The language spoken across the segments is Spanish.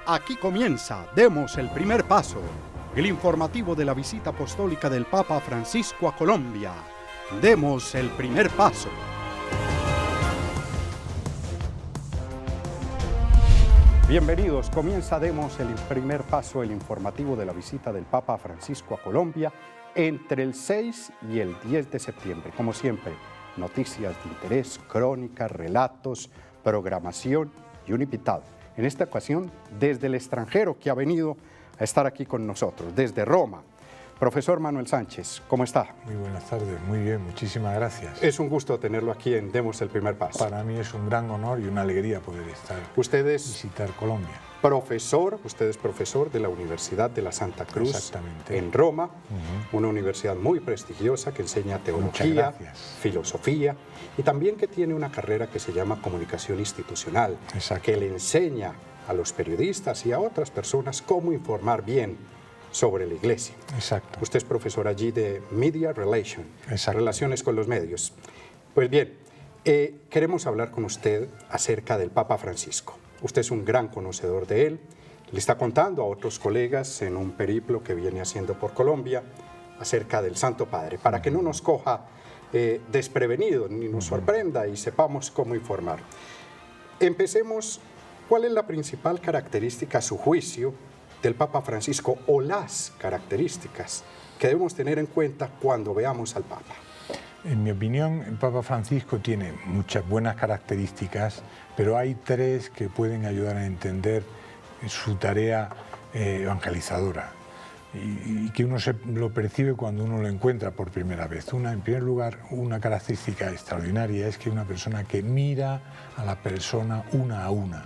Aquí comienza, demos el primer paso, el informativo de la visita apostólica del Papa Francisco a Colombia. Demos el primer paso. Bienvenidos, comienza Demos el primer paso, el informativo de la visita del Papa Francisco a Colombia entre el 6 y el 10 de septiembre. Como siempre, noticias de interés, crónicas, relatos, programación y un invitado. En esta ocasión, desde el extranjero que ha venido a estar aquí con nosotros, desde Roma. Profesor Manuel Sánchez, ¿cómo está? Muy buenas tardes, muy bien, muchísimas gracias. Es un gusto tenerlo aquí en Demos el primer paso. Para mí es un gran honor y una alegría poder visitar Colombia. Usted es profesor de la Universidad de la Santa Cruz en Roma, una universidad muy prestigiosa que enseña teología, filosofía y también que tiene una carrera que se llama comunicación institucional, que le enseña a los periodistas y a otras personas cómo informar bien sobre la Iglesia. Exacto. Usted es profesor allí de Media Relation, relaciones con los medios. Pues bien, queremos hablar con usted acerca del Papa Francisco. Usted es un gran conocedor de él, le está contando a otros colegas en un periplo que viene haciendo por Colombia acerca del Santo Padre, para que no nos coja desprevenidos ni nos sorprenda y sepamos cómo informar. Empecemos, ¿cuál es la principal característica a su juicio del Papa Francisco o las características que debemos tener en cuenta cuando veamos al Papa? En mi opinión, el Papa Francisco tiene muchas buenas características, pero hay tres que pueden ayudar a entender su tarea evangelizadora y que uno lo percibe cuando uno lo encuentra por primera vez. En primer lugar, una característica extraordinaria es que es una persona que mira a la persona una a una,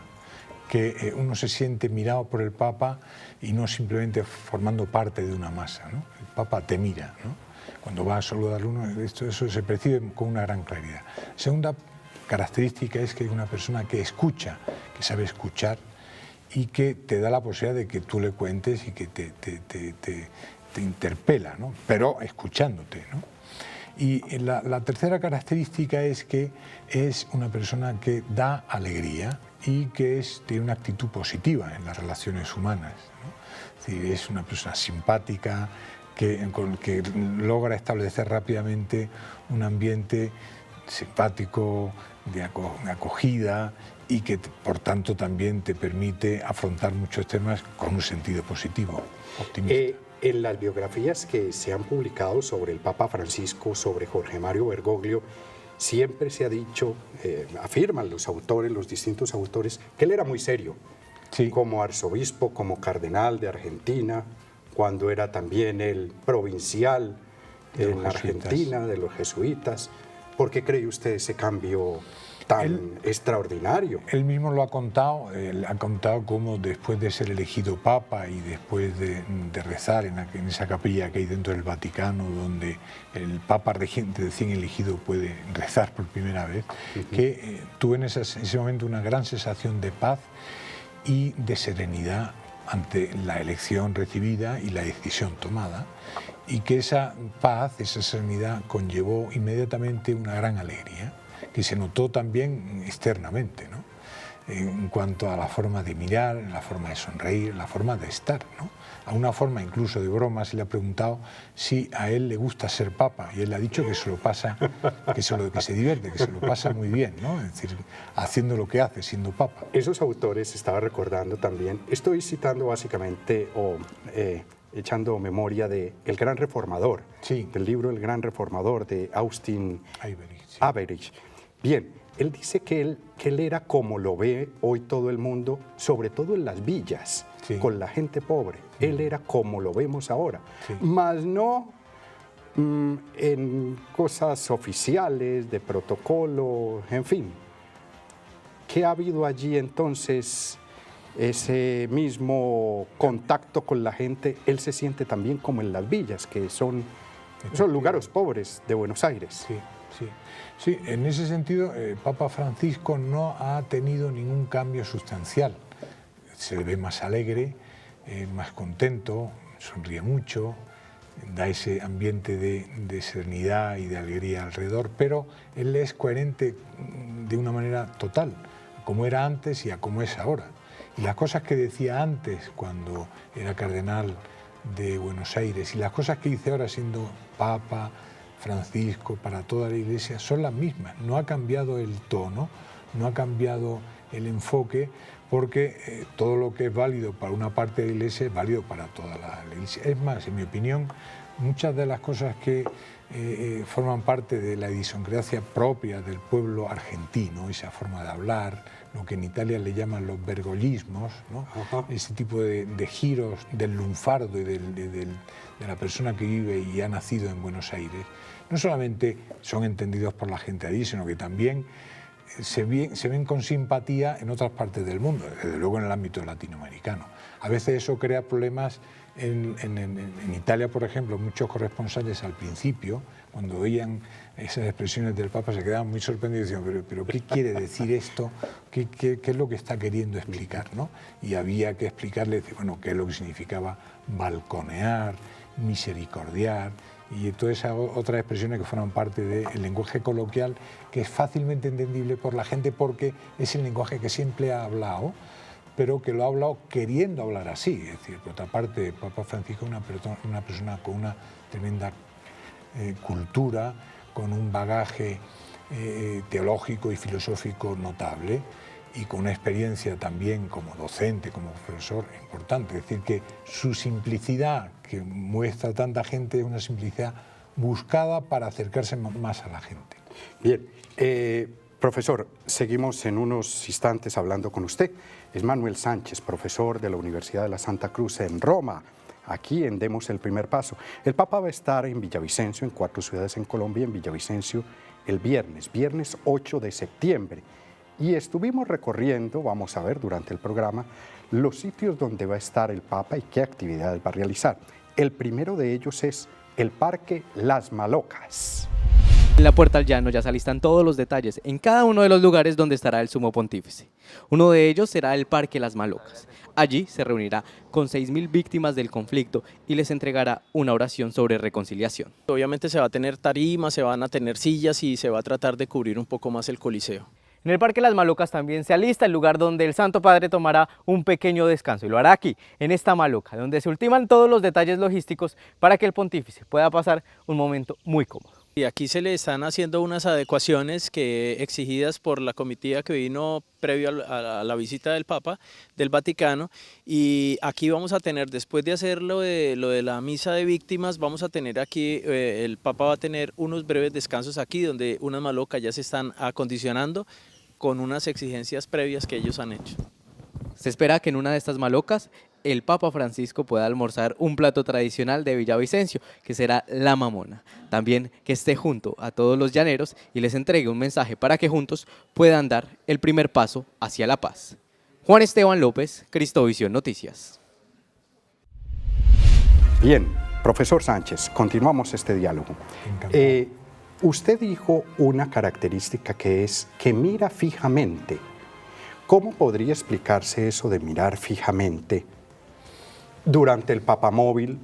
que uno se siente mirado por el Papa y no simplemente formando parte de una masa, ¿no? El Papa te mira, ¿no? Cuando va a saludar a uno, eso se percibe con una gran claridad. Segunda característica es que es una persona que escucha, que sabe escuchar y que te da la posibilidad de que tú le cuentes y que te interpela, ¿no? Pero escuchándote, ¿no? Y la tercera característica es que es una persona que da alegría y que tiene una actitud positiva en las relaciones humanas, ¿no? Es decir, es una persona simpática, que logra establecer rápidamente un ambiente simpático, de acogida y que por tanto también te permite afrontar muchos temas con un sentido positivo, optimista. En las biografías que se han publicado sobre el Papa Francisco, sobre Jorge Mario Bergoglio, siempre se ha dicho, afirman los autores, los distintos autores, que él era muy serio, como arzobispo, como cardenal de Argentina, cuando era también el provincial en Argentina, de los jesuitas. ¿Por qué cree usted ese cambio tan extraordinario? Él mismo lo ha contado, cómo después de ser elegido Papa y después de rezar en esa capilla que hay dentro del Vaticano, donde el Papa recién elegido puede rezar por primera vez, que tuvo en ese momento una gran sensación de paz y de serenidad ante la elección recibida y la decisión tomada, y que esa paz, esa serenidad conllevó inmediatamente una gran alegría, que se notó también externamente, ¿no? En cuanto a la forma de mirar, la forma de sonreír, la forma de estar, ¿no? A una forma incluso de broma se le ha preguntado si a él le gusta ser papa, y él ha dicho que se lo pasa, que se divierte, que se lo pasa muy bien, ¿no? Es decir, haciendo lo que hace, siendo papa. Esos autores, estaba recordando también, estoy citando básicamente echando memoria de El Gran Reformador, del libro El Gran Reformador de Austin Average. Bien, él dice que él era como lo ve hoy todo el mundo, sobre todo en las villas, con la gente pobre. Él era como lo vemos ahora, más no en cosas oficiales, de protocolo, en fin. ¿Qué ha habido allí entonces? Ese mismo contacto con la gente, él se siente también como en las villas, que son lugares pobres de Buenos Aires. Sí, en ese sentido, Papa Francisco no ha tenido ningún cambio sustancial. Se le ve más alegre, más contento, sonríe mucho, da ese ambiente de serenidad y de alegría alrededor, pero él es coherente de una manera total, como era antes y a como es ahora. Y las cosas que decía antes, cuando era cardenal de Buenos Aires, y las cosas que dice ahora siendo Papa Francisco para toda la Iglesia, son las mismas. No ha cambiado el tono, no ha cambiado el enfoque, porque todo lo que es válido para una parte de la Iglesia es válido para toda la Iglesia. Es más, en mi opinión, muchas de las cosas que forman parte de la idiosincrasia propia del pueblo argentino, esa forma de hablar, lo que en Italia le llaman los bergollismos, ¿no? Ese tipo de giros del lunfardo y de la persona que vive y ha nacido en Buenos Aires, no solamente son entendidos por la gente allí, sino que también se ven con simpatía en otras partes del mundo, desde luego en el ámbito latinoamericano. A veces eso crea problemas en Italia, por ejemplo. Muchos corresponsales al principio, cuando oían esas expresiones del Papa, se quedaban muy sorprendidos y decían, pero ¿qué quiere decir esto? ¿Qué es lo que está queriendo explicar, ¿no? Y había que explicarle, bueno, qué es lo que significaba balconear, misericordiar, y todas esas otras expresiones que forman parte del lenguaje coloquial, que es fácilmente entendible por la gente porque es el lenguaje que siempre ha hablado, pero que lo ha hablado queriendo hablar así. Es decir, por otra parte, Papa Francisco es una persona con una tremenda cultura, con un bagaje teológico y filosófico notable, y con una experiencia también como docente, como profesor, importante. Es decir, que su simplicidad que muestra tanta gente es una simplicidad buscada para acercarse más a la gente. Bien, profesor, seguimos en unos instantes hablando con usted. Es Manuel Sánchez, profesor de la Universidad de la Santa Cruz en Roma, aquí en Demos el Primer Paso. El Papa va a estar en Villavicencio, en 4 ciudades en Colombia, en Villavicencio el viernes 8 de septiembre. Y estuvimos recorriendo, vamos a ver durante el programa, los sitios donde va a estar el Papa y qué actividades va a realizar. El primero de ellos es el Parque Las Malocas. En la Puerta al Llano ya se alistan todos los detalles en cada uno de los lugares donde estará el Sumo Pontífice. Uno de ellos será el Parque Las Malocas. Allí se reunirá con 6.000 víctimas del conflicto y les entregará una oración sobre reconciliación. Obviamente se va a tener tarimas, se van a tener sillas y se va a tratar de cubrir un poco más el Coliseo. En el Parque Las Malocas también se alista el lugar donde el Santo Padre tomará un pequeño descanso y lo hará aquí, en esta maloca, donde se ultiman todos los detalles logísticos para que el pontífice pueda pasar un momento muy cómodo. Y aquí se le están haciendo unas adecuaciones exigidas por la comitiva que vino previo a la visita del Papa del Vaticano, y aquí vamos a tener, después de hacer lo de la misa de víctimas, vamos a tener aquí, el Papa va a tener unos breves descansos aquí donde unas malocas ya se están acondicionando con unas exigencias previas que ellos han hecho. Se espera que en una de estas malocas el Papa Francisco pueda almorzar un plato tradicional de Villavicencio, que será la mamona. También que esté junto a todos los llaneros y les entregue un mensaje para que juntos puedan dar el primer paso hacia la paz. Juan Esteban López, Cristovisión Noticias. Bien, profesor Sánchez, continuamos este diálogo. Usted dijo una característica que es que mira fijamente. ¿Cómo podría explicarse eso de mirar fijamente durante el papamóvil,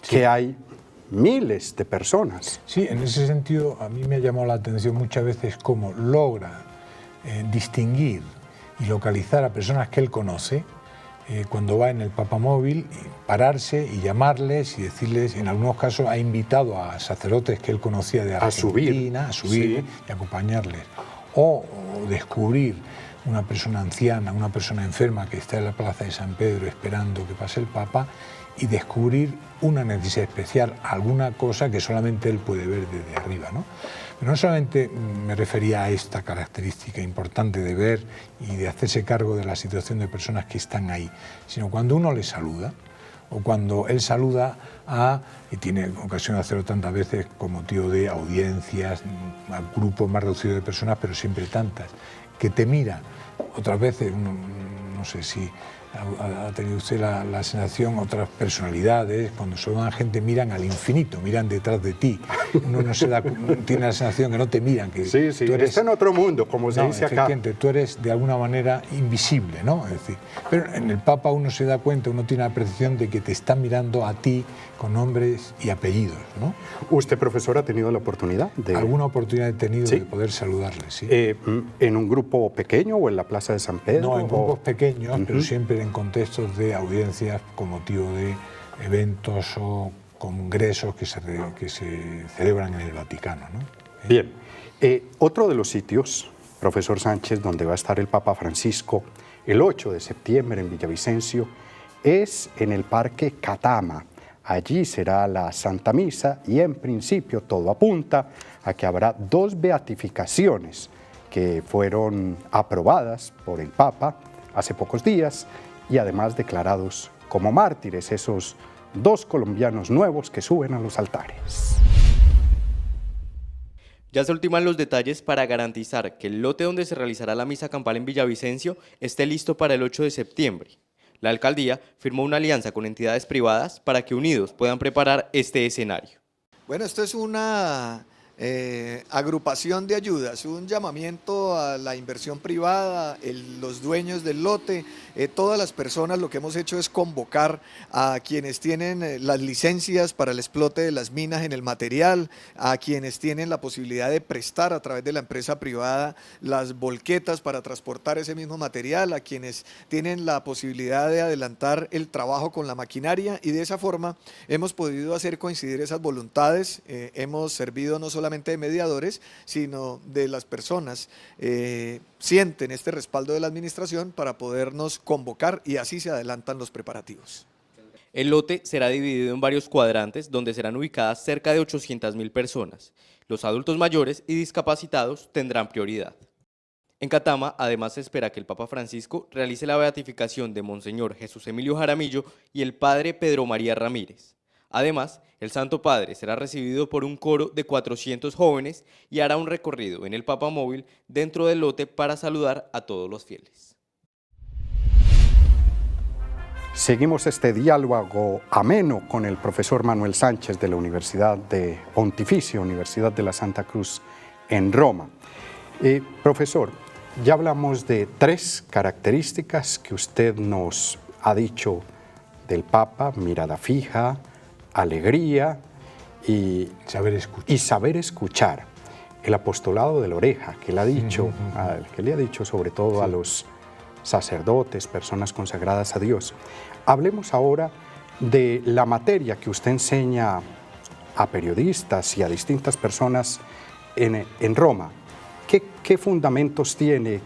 que hay miles de personas? Sí, en ese sentido a mí me ha llamado la atención muchas veces cómo logra distinguir y localizar a personas que él conoce cuando va en el papamóvil, pararse y llamarles y decirles, en algunos casos ha invitado a sacerdotes que él conocía de Argentina a subir sí, y acompañarles, o descubrir una persona anciana, una persona enferma que está en la plaza de San Pedro esperando que pase el Papa, y descubrir una necesidad especial, alguna cosa que solamente él puede ver desde arriba, ¿no? Pero no solamente me refería a esta característica importante de ver y de hacerse cargo de la situación de personas que están ahí, sino cuando uno les saluda, o cuando él saluda y tiene ocasión de hacerlo tantas veces con motivo de audiencias, a grupos más reducidos de personas, pero siempre tantas, que te mira, otras veces, no sé si ha tenido usted la sensación, otras personalidades, cuando saludan a gente miran al infinito, miran detrás de ti. Uno no se da, tiene la sensación que no te miran. Que sí, sí, tú eres, está en otro mundo, como se dice acá. Tú eres de alguna manera invisible, ¿no? Es decir, pero en el Papa uno se da cuenta, uno tiene la percepción de que te está mirando a ti con nombres y apellidos, ¿no? ¿Usted, profesor, ha tenido la oportunidad de...? Alguna oportunidad he tenido ¿Sí? de poder saludarle, sí. ¿En un grupo pequeño o en la Plaza de San Pedro? No, en grupos pequeños, pero siempre en contextos de audiencias con motivo de eventos o congresos que se celebran en el Vaticano, ¿no? Bien. Otro de los sitios, profesor Sánchez, donde va a estar el Papa Francisco el 8 de septiembre en Villavicencio, es en el Parque Catama. Allí será la Santa Misa y en principio todo apunta a que habrá 2 beatificaciones que fueron aprobadas por el Papa hace pocos días y además declarados como mártires, esos 2 colombianos nuevos que suben a los altares. Ya se ultiman los detalles para garantizar que el lote donde se realizará la misa campal en Villavicencio esté listo para el 8 de septiembre. La alcaldía firmó una alianza con entidades privadas para que unidos puedan preparar este escenario. Bueno, esto es una agrupación de ayudas, un llamamiento a la inversión privada, los dueños del lote, todas las personas. Lo que hemos hecho es convocar a quienes tienen las licencias para el explote de las minas en el material, a quienes tienen la posibilidad de prestar a través de la empresa privada las volquetas para transportar ese mismo material, a quienes tienen la posibilidad de adelantar el trabajo con la maquinaria, y de esa forma hemos podido hacer coincidir esas voluntades. Hemos servido no solamente de mediadores, sino de las personas sienten este respaldo de la administración para podernos convocar, y así se adelantan los preparativos. El lote será dividido en varios cuadrantes donde serán ubicadas cerca de 800.000 personas. Los adultos mayores y discapacitados tendrán prioridad. En Catama, además, se espera que el Papa Francisco realice la beatificación de Monseñor Jesús Emilio Jaramillo y el Padre Pedro María Ramírez. Además, el Santo Padre será recibido por un coro de 400 jóvenes y hará un recorrido en el Papa Móvil dentro del lote para saludar a todos los fieles. Seguimos este diálogo ameno con el profesor Manuel Sánchez de la Universidad de Pontificia, Universidad de la Santa Cruz en Roma. Profesor, ya hablamos de 3 características que usted nos ha dicho del Papa: mirada fija, alegría y saber escuchar. El apostolado de la oreja, que le ha dicho, sobre todo a los sacerdotes, personas consagradas a Dios. Hablemos ahora de la materia que usted enseña a periodistas y a distintas personas en Roma. ¿Qué fundamentos tiene?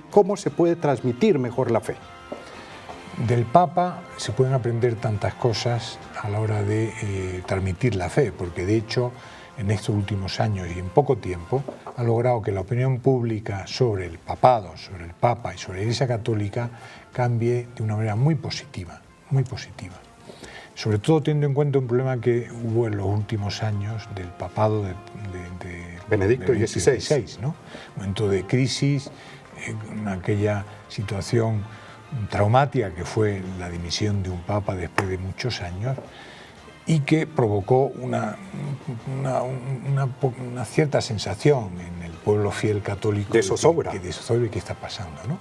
¿Cómo se puede transmitir mejor la fe? Del Papa se pueden aprender tantas cosas a la hora de transmitir la fe, porque de hecho en estos últimos años y en poco tiempo ha logrado que la opinión pública sobre el papado, sobre el Papa y sobre la Iglesia Católica cambie de una manera muy positiva, sobre todo teniendo en cuenta un problema que hubo en los últimos años del papado de Benedicto XVI, ¿no? Un momento de crisis, en aquella situación traumática que fue la dimisión de un papa después de muchos años, y que provocó una cierta sensación en el pueblo fiel católico de zozobra. ¿Qué está pasando, ¿no?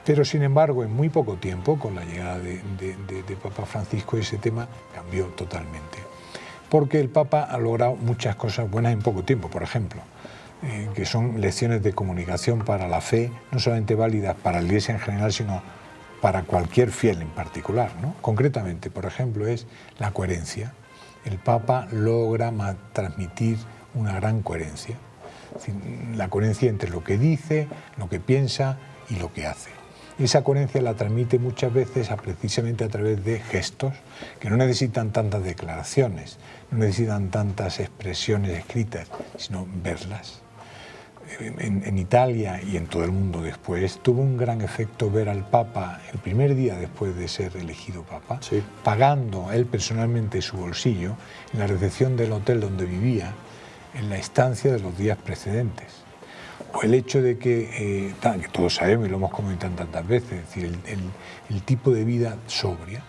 Pero sin embargo, en muy poco tiempo, con la llegada de Papa Francisco, ese tema cambió totalmente, porque el Papa ha logrado muchas cosas buenas en poco tiempo. Por ejemplo, que son lecciones de comunicación para la fe, no solamente válidas para la Iglesia en general, sino para cualquier fiel en particular, ¿no? Concretamente, por ejemplo, es la coherencia. El Papa logra transmitir una gran coherencia, es decir, la coherencia entre lo que dice, lo que piensa y lo que hace. Y esa coherencia la transmite muchas veces precisamente a través de gestos que no necesitan tantas declaraciones, no necesitan tantas expresiones escritas, sino verlas. En Italia y en todo el mundo después tuvo un gran efecto ver al Papa el primer día después de ser elegido Papa, sí, pagando él personalmente su bolsillo en la recepción del hotel donde vivía en la estancia de los días precedentes. O el hecho de que todos sabemos y lo hemos comentado tantas veces, es decir, el tipo de vida sobria,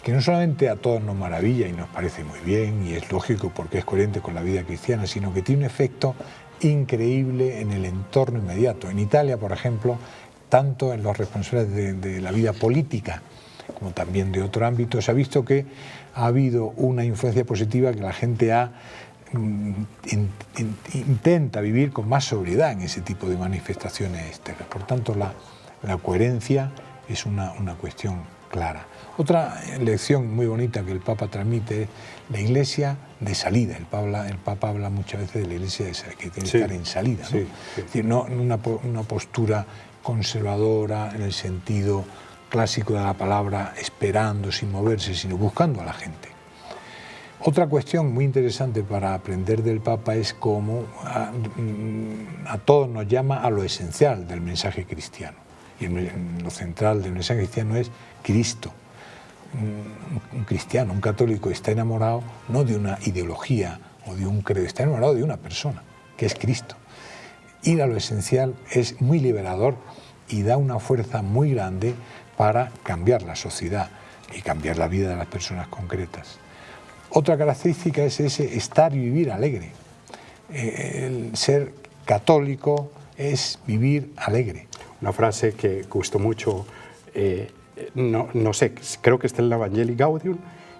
que no solamente a todos nos maravilla y nos parece muy bien y es lógico porque es coherente con la vida cristiana, sino que tiene un efecto increíble en el entorno inmediato. En Italia, por ejemplo, tanto en los responsables de la vida política como también de otro ámbito, se ha visto que ha habido una influencia positiva, que la gente intenta vivir con más sobriedad en ese tipo de manifestaciones externas. Por tanto, la coherencia es una cuestión clara. Otra lección muy bonita que el Papa transmite es la Iglesia de salida. El Papa habla muchas veces de la Iglesia que tiene que estar en salida, ¿no? Sí. Es decir, no una postura conservadora en el sentido clásico de la palabra, esperando sin moverse, sino buscando a la gente. Otra cuestión muy interesante para aprender del Papa es cómo a todos nos llama a lo esencial del mensaje cristiano. Y lo central del mensaje cristiano es Cristo. Un cristiano, un católico está enamorado no de una ideología o de un credo, está enamorado de una persona, que es Cristo. Ir a lo esencial es muy liberador y da una fuerza muy grande para cambiar la sociedad y cambiar la vida de las personas concretas. Otra característica es ese estar y vivir alegre. El ser católico es vivir alegre. Una frase que gustó mucho, no sé, creo que está en el Evangelii Gaudium,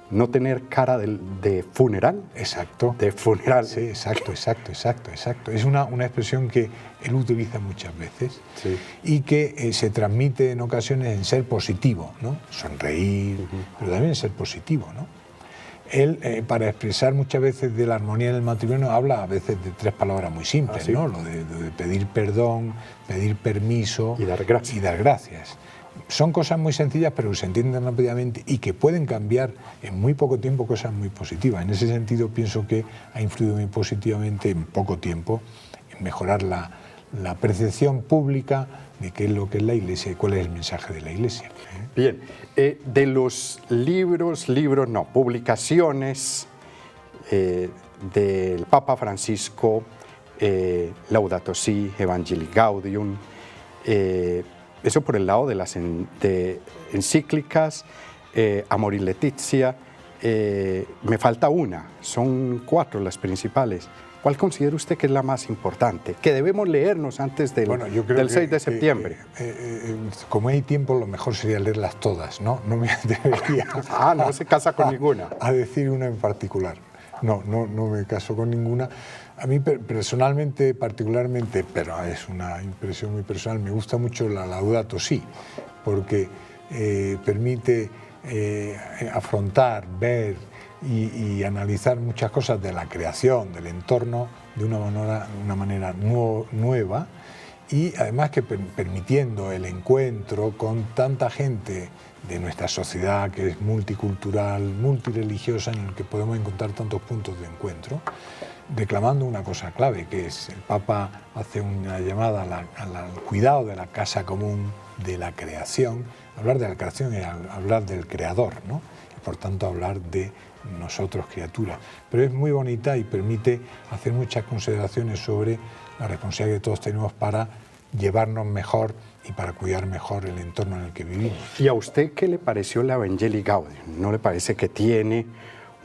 no tener cara de funeral. Exacto. De funeral. Sí, exacto. Es una expresión que él utiliza muchas veces, sí, y que se transmite en ocasiones en ser positivo, ¿no? Sonreír, pero también ser positivo, ¿no? Él, para expresar muchas veces de la armonía en el matrimonio, habla a veces de 3 palabras muy simples, ¿sí? ¿no? Lo de pedir perdón, pedir permiso y dar gracias. Son cosas muy sencillas, pero que se entienden rápidamente y que pueden cambiar en muy poco tiempo cosas muy positivas. En ese sentido, pienso que ha influido muy positivamente en poco tiempo en mejorar la percepción pública de qué es lo que es la Iglesia y cuál es el mensaje de la Iglesia. Bien, de los publicaciones del Papa Francisco, Laudato Si, Evangelii Gaudium, eso por el lado de las encíclicas, Amoris Laetitia, me falta una, son 4 las principales. ¿Cuál considera usted que es la más importante? Que debemos leernos antes del 6 de septiembre. Como hay tiempo, lo mejor sería leerlas todas, ¿no? No me atrevería no se casa con ninguna. A decir una en particular. No me caso con ninguna. A mí personalmente, particularmente, pero es una impresión muy personal, me gusta mucho la Laudato Si, porque permite afrontar, ver y analizar muchas cosas de la creación, del entorno, de una manera nueva, y además que permitiendo el encuentro con tanta gente de nuestra sociedad que es multicultural, multireligiosa, en el que podemos encontrar tantos puntos de encuentro, declamando una cosa clave, que es el Papa hace una llamada al cuidado de la casa común, de la creación. Hablar de la creación es hablar del creador, ¿no? Y por tanto hablar de nosotros, criaturas. Pero es muy bonita y permite hacer muchas consideraciones sobre la responsabilidad que todos tenemos para llevarnos mejor y para cuidar mejor el entorno en el que vivimos. ¿Y a usted qué le pareció la Evangelii Gaudium? ¿No le parece que tiene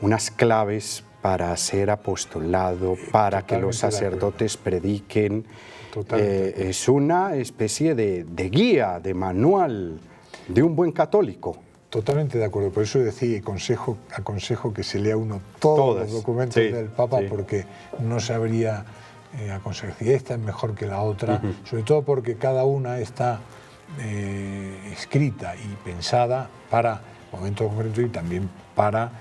unas claves para hacer apostolado, para que los sacerdotes prediquen? Es una especie de guía, de manual de un buen católico. Totalmente de acuerdo, por eso decía y aconsejo que se lea uno todos los documentos del Papa, porque no sabría aconsejar si esta es mejor que la otra, sobre todo porque cada una está escrita y pensada para momentos concretos y también para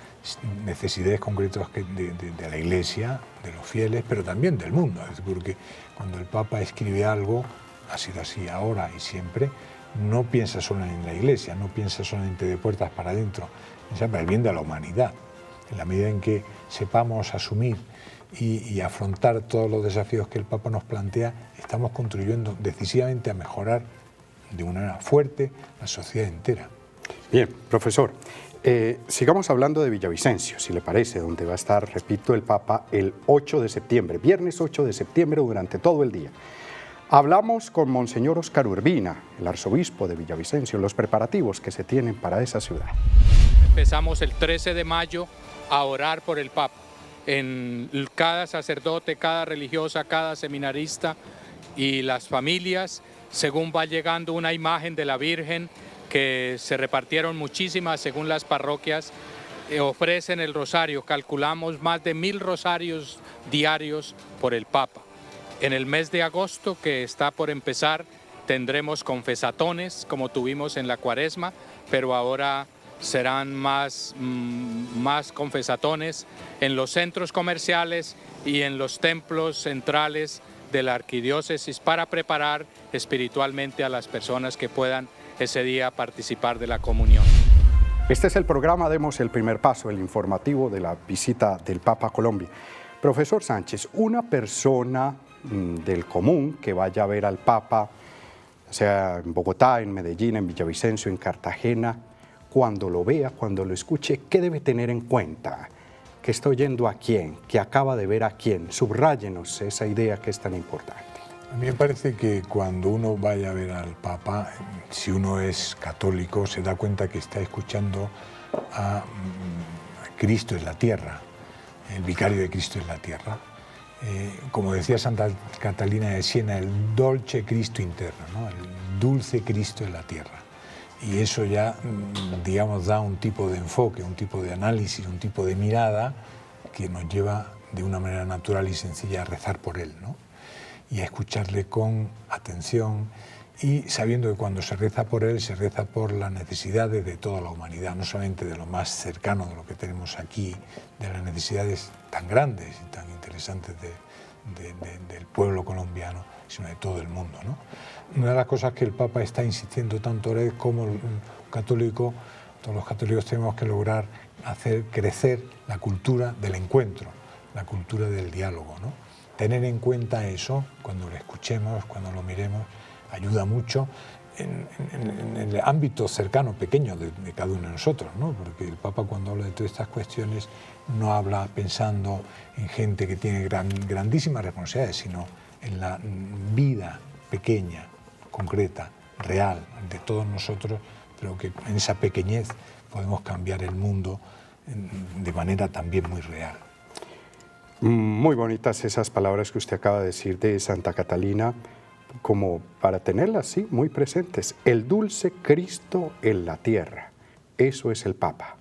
necesidades concretas de la Iglesia, de los fieles, pero también del mundo, porque cuando el Papa escribe algo, ha sido así ahora y siempre, no piensa solo en la Iglesia, no piensa solamente de puertas para adentro, piensa para el bien de la humanidad. En la medida en que sepamos asumir y afrontar todos los desafíos que el Papa nos plantea, estamos contribuyendo decisivamente a mejorar de una manera fuerte la sociedad entera. Bien, profesor, sigamos hablando de Villavicencio, si le parece, donde va a estar, repito, el Papa el 8 de septiembre, viernes 8 de septiembre durante todo el día. Hablamos con Monseñor Óscar Urbina, el arzobispo de Villavicencio, los preparativos que se tienen para esa ciudad. Empezamos el 13 de mayo a orar por el Papa. En cada sacerdote, cada religiosa, cada seminarista y las familias, según va llegando una imagen de la Virgen, que se repartieron muchísimas según las parroquias, ofrecen el rosario. Calculamos más de 1000 rosarios diarios por el Papa. En el mes de agosto, que está por empezar, tendremos confesatones como tuvimos en la Cuaresma, pero ahora serán más confesatones en los centros comerciales y en los templos centrales de la arquidiócesis para preparar espiritualmente a las personas que puedan ese día participar de la comunión. Este es el programa Demos el Primer Paso, el informativo de la visita del Papa a Colombia. Profesor Sánchez, una persona del común que vaya a ver al Papa, sea en Bogotá, en Medellín, en Villavicencio, en Cartagena, cuando lo vea, cuando lo escuche, ¿qué debe tener en cuenta? ¿Que está oyendo a quién? ¿Que acaba de ver a quién? Subráyenos esa idea que es tan importante. A mí me parece que cuando uno vaya a ver al Papa, si uno es católico, se da cuenta que está escuchando a Cristo en la tierra, el vicario de Cristo en la tierra. Como decía Santa Catalina de Siena, el dolce Cristo interno, ¿no? El dulce Cristo en la tierra. Y eso ya, digamos, da un tipo de enfoque, un tipo de análisis, un tipo de mirada que nos lleva de una manera natural y sencilla a rezar por él, ¿no? Y a escucharle con atención y sabiendo que cuando se reza por él, se reza por las necesidades de toda la humanidad, no solamente de lo más cercano, de lo que tenemos aquí, de las necesidades tan grandes y tan interesantes del pueblo colombiano, sino de todo el mundo, ¿no? Una de las cosas que el Papa está insistiendo tanto ahora es cómo católico, todos los católicos tenemos que lograr hacer crecer la cultura del encuentro, la cultura del diálogo, ¿no? Tener en cuenta eso, cuando lo escuchemos, cuando lo miremos, ayuda mucho en el ámbito cercano, pequeño de cada uno de nosotros, ¿no? Porque el Papa, cuando habla de todas estas cuestiones, no habla pensando en gente que tiene grandísimas responsabilidades, sino en la vida pequeña, concreta, real, de todos nosotros, pero que en esa pequeñez podemos cambiar el mundo de manera también muy real. Muy bonitas esas palabras que usted acaba de decir de Santa Catalina, como para tenerlas, sí, muy presentes. El dulce Cristo en la tierra, eso es el Papa.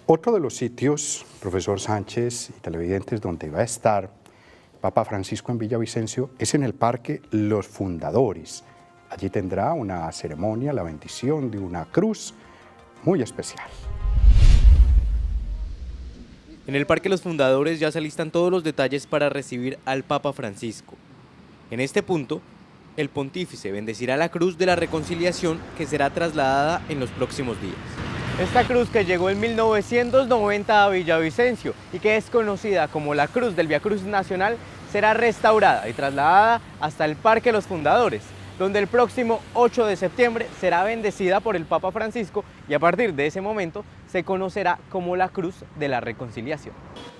Otro de los sitios, profesor Sánchez y televidentes, donde va a estar Papa Francisco en Villavicencio es en el Parque Los Fundadores. Allí tendrá una ceremonia, la bendición de una cruz muy especial. En el Parque Los Fundadores ya se alistan todos los detalles para recibir al Papa Francisco. En este punto, el pontífice bendecirá la cruz de la reconciliación que será trasladada en los próximos días. Esta cruz, que llegó en 1990 a Villavicencio y que es conocida como la Cruz del Vía Crucis Nacional, será restaurada y trasladada hasta el Parque Los Fundadores, donde el próximo 8 de septiembre será bendecida por el Papa Francisco y a partir de ese momento se conocerá como la Cruz de la Reconciliación.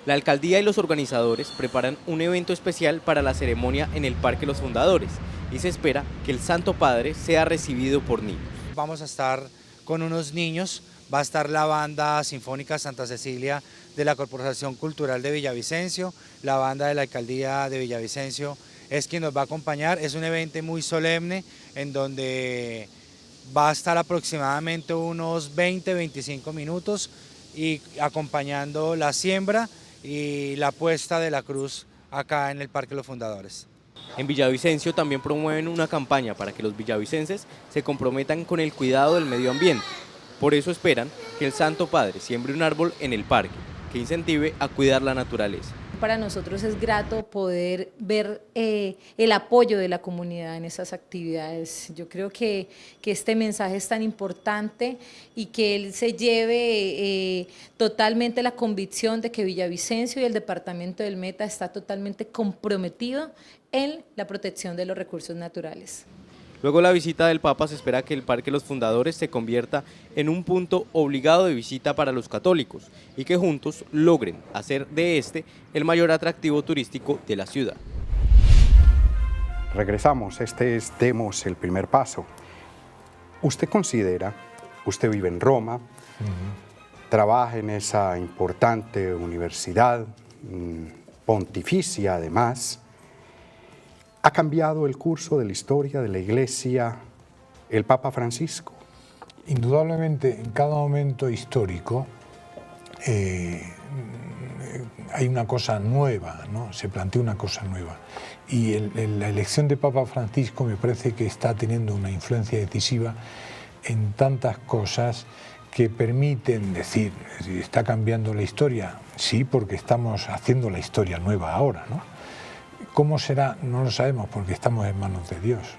La alcaldía y los organizadores preparan un evento especial para la ceremonia en el Parque Los Fundadores y se espera que el Santo Padre sea recibido por niños. Vamos a estar con unos niños, va a estar la banda sinfónica Santa Cecilia de la Corporación Cultural de Villavicencio, la banda de la alcaldía de Villavicencio es quien nos va a acompañar. Es un evento muy solemne en donde va a estar aproximadamente unos 20-25 minutos y acompañando la siembra y la puesta de la cruz acá en el Parque Los Fundadores. En Villavicencio también promueven una campaña para que los villavicenses se comprometan con el cuidado del medio ambiente. Por eso esperan que el Santo Padre siembre un árbol en el parque, que incentive a cuidar la naturaleza. Para nosotros es grato poder ver el apoyo de la comunidad en esas actividades. Yo creo que este mensaje es tan importante y que él se lleve totalmente la convicción de que Villavicencio y el departamento del Meta está totalmente comprometido en la protección de los recursos naturales. Luego la visita del Papa se espera que el Parque Los Fundadores se convierta en un punto obligado de visita para los católicos y que juntos logren hacer de este el mayor atractivo turístico de la ciudad. regresamos. Este es Demos el primer paso. ¿Usted considera, usted vive en Roma, trabaja en esa importante universidad, pontificia además, ha cambiado el curso de la historia de la Iglesia el Papa Francisco? Indudablemente, en cada momento histórico hay una cosa nueva, ¿no? Se plantea una cosa nueva. Y la elección de Papa Francisco me parece que está teniendo una influencia decisiva en tantas cosas que permiten decir, ¿está cambiando la historia? Sí, porque estamos haciendo la historia nueva ahora, ¿no? ¿Cómo será? No lo sabemos, porque estamos en manos de Dios.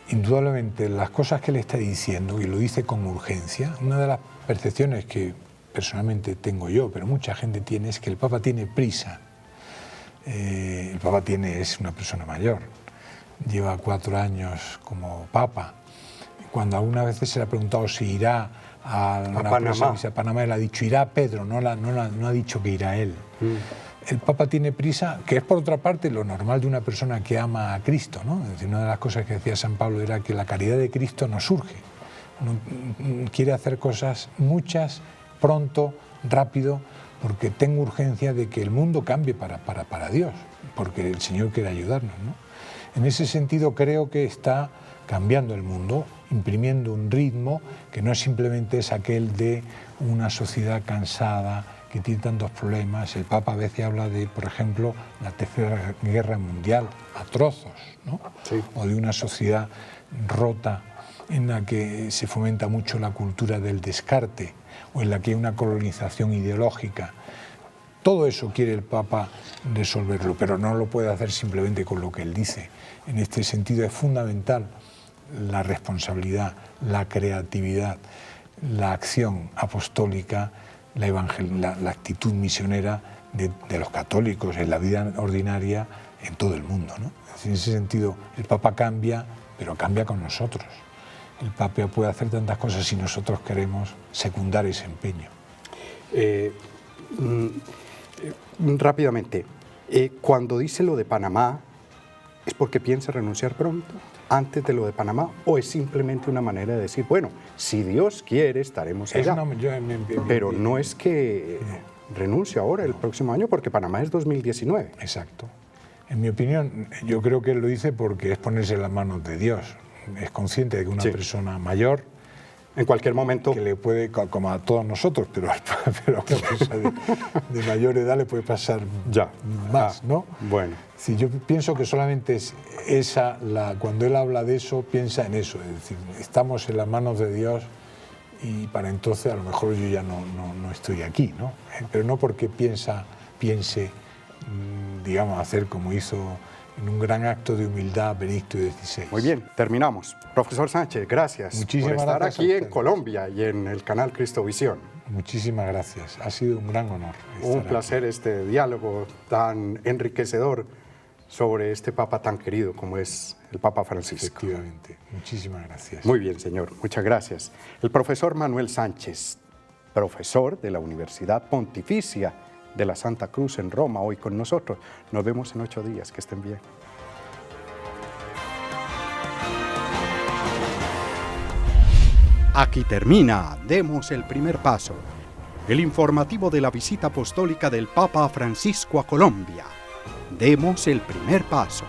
Indudablemente, las cosas que le está diciendo, y lo dice con urgencia, una de las percepciones que personalmente tengo yo, pero mucha gente tiene, es que el Papa tiene prisa. El Papa es una persona mayor, lleva 4 años como Papa. Cuando algunas veces se le ha preguntado si irá a Panamá, él ha dicho irá Pedro, no ha dicho que irá él. El Papa tiene prisa, que es por otra parte lo normal de una persona que ama a Cristo, ¿no? Es decir, una de las cosas que decía San Pablo era que la caridad de Cristo no surge, quiere hacer cosas muchas, pronto, rápido, porque tengo urgencia de que el mundo cambie para Dios, porque el Señor quiere ayudarnos, ¿no? En ese sentido creo que está cambiando el mundo, imprimiendo un ritmo que no simplemente es aquel de una sociedad cansada, que tiene tantos problemas. El Papa a veces habla de, por ejemplo, la Tercera Guerra Mundial a trozos, ¿no? Sí. O de una sociedad rota en la que se fomenta mucho la cultura del descarte o en la que hay una colonización ideológica. Todo eso quiere el Papa resolverlo, pero no lo puede hacer simplemente con lo que él dice. En este sentido es fundamental la responsabilidad, la creatividad, la acción apostólica, la actitud misionera de los católicos en la vida ordinaria en todo el mundo, ¿no? En ese sentido, el Papa cambia, pero cambia con nosotros. El Papa puede hacer tantas cosas si nosotros queremos secundar ese empeño. Rápidamente, cuando dice lo de Panamá, ¿es porque piensa renunciar pronto, antes de lo de Panamá, o es simplemente una manera de decir, bueno, si Dios quiere, estaremos allá? Pero no es que renuncie ahora, el próximo año, porque Panamá es 2019. Exacto. En mi opinión, yo creo que él lo dice porque es ponerse en las manos de Dios. Es consciente de que una persona mayor, en cualquier momento, que le puede, como a todos nosotros, pero a una persona de mayor edad le puede pasar más, ¿no? Bueno. Sí, yo pienso que solamente es cuando él habla de eso, piensa en eso, es decir, estamos en las manos de Dios y para entonces a lo mejor yo ya no estoy aquí, ¿no? Pero no porque piense, digamos, hacer como hizo en un gran acto de humildad Benedicto XVI. Muy bien, terminamos. Profesor Sánchez, gracias por estar aquí en Colombia y en el canal Cristovisión. Muchísimas gracias, ha sido un gran honor. Un placer este diálogo tan enriquecedor sobre este Papa tan querido como es el Papa Francisco. Efectivamente, muchísimas gracias. Muy bien, señor, muchas gracias. El profesor Manuel Sánchez, profesor de la Universidad Pontificia de la Santa Cruz en Roma, hoy con nosotros. Nos vemos en 8 días, que estén bien. Aquí termina Demos el primer paso, el informativo de la visita apostólica del Papa Francisco a Colombia. Demos el primer paso.